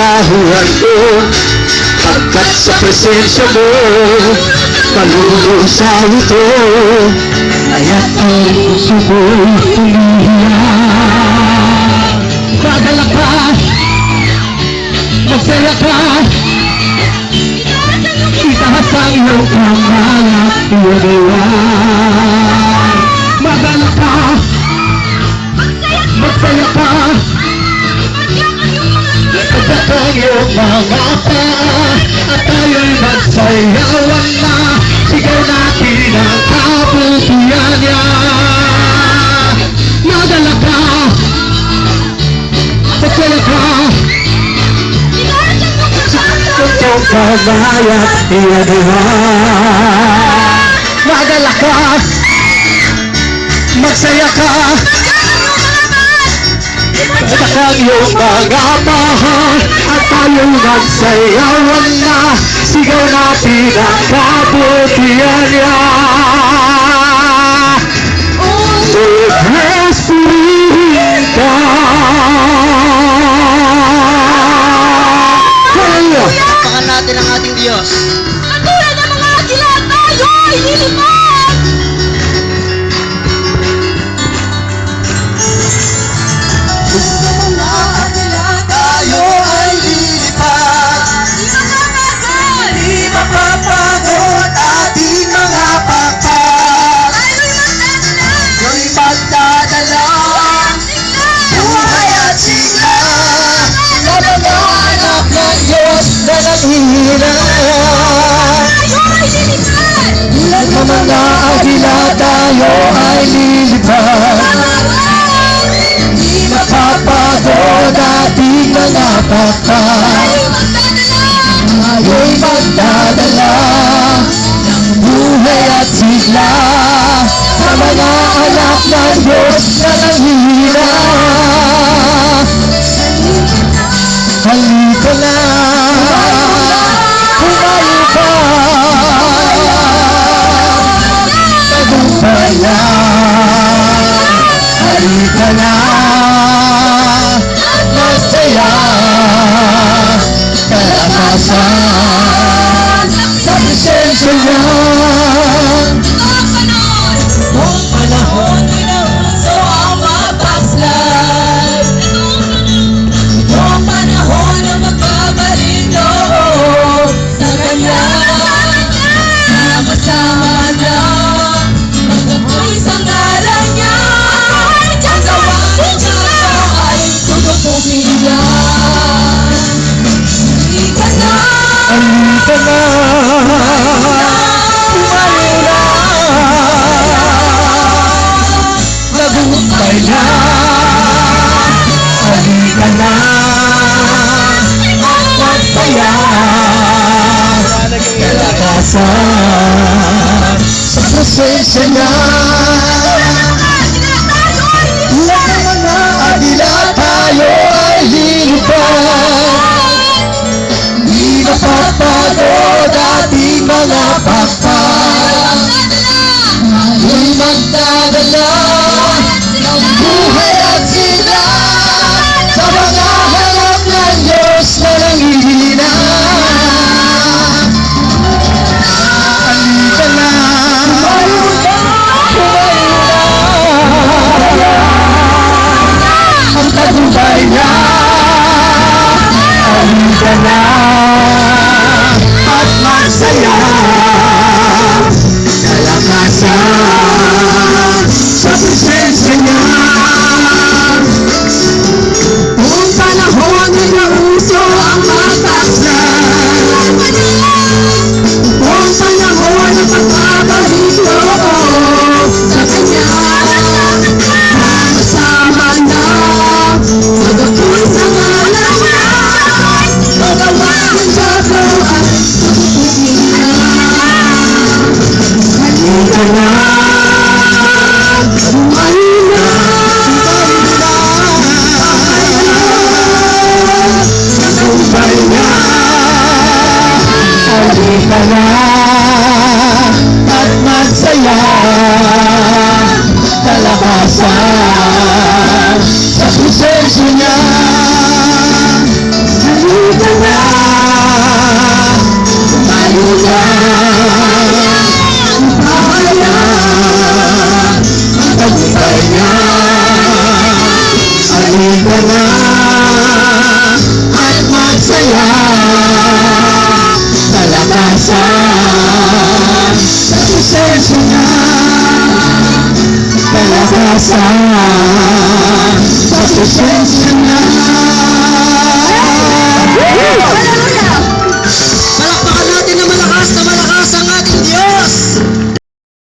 kahuhan ko, pagkat sa presensya mo malulusaw ito. Kaya't ang puso ko'y humihiyan. Padala ka, magsaya ka, itaas ang iyong pangarap, iwagawan. Madala ka, magsaya ka, itaas ang iyong pangarap, at tayo'y magsayawan na, sigaw natin ang kabutihan niya. Madala ka, magsaya ka, itong kabayat iwagawan. Madala ka, magsaya ka, itaas ang iyong pangarap, at tayo'y magsayawan na, sigaw natin ang kabutihan niya. Purihin ka. Pakan natin ang ating Diyos. Katulad ng mga agila, tayo ay lilipad! Tayo ay lilipad. Di mapapagod! Di mapapagod ating mga pakpak. Tayo'y magdadala! Ako'y magdadala. Sigla! Buhay at sigla sa mga anak ng Diyos na naghihina. Tayo ay lilipad! Tulad ng mga agila, tayo ay lilipad. Di mapapagod ating mga pakpak. Tayo'y magdadala! Tayo'y magdadala ng buhay at sigla sa mga anak ng Diyos na nanghihina. Halika na, humayo ka, tagumpay na. Halika na, masaya, kalakasan sa presensya niya. Noong panahon ay nauso ang mapaslay. Noong panahon na magbabalik loob sa Kanya. Sama-sama na magkapoy sa ngalan niya. Ang gawain niya ay tututukin niya. Halika na, halika na, humayo na, nagumpay na. Halika na, at magsaya, kalakasan sa presensya niya. Tulad ng mga agila, tayo ay lilipad. Di mapapagod ating mga pakpak. Tayo'y magdadala ng buhay at sigla sa mga hanap ng Diyos na nanghihina. Halika na, humayo na, ang tagumpay niya. Halika na, at magsaya, kalakasan sa presensya niya. Noong panahon ay nauso ang mapaslay. Noong panahon na magbabalik loob sa Kanya. Sama-sama na magapoy sa ngalan niya. Magawa ng bago at tututukin niya. Halika na, humayo na, tagumpay na. Halika na, at magsaya, kalakasan sa presensya niya. Halika na, tayo na, bahala, ang tagumpay niya. Halika na, at magsaya, kalakasan, sa presensya niya. Kalakasan, sa presensya niya.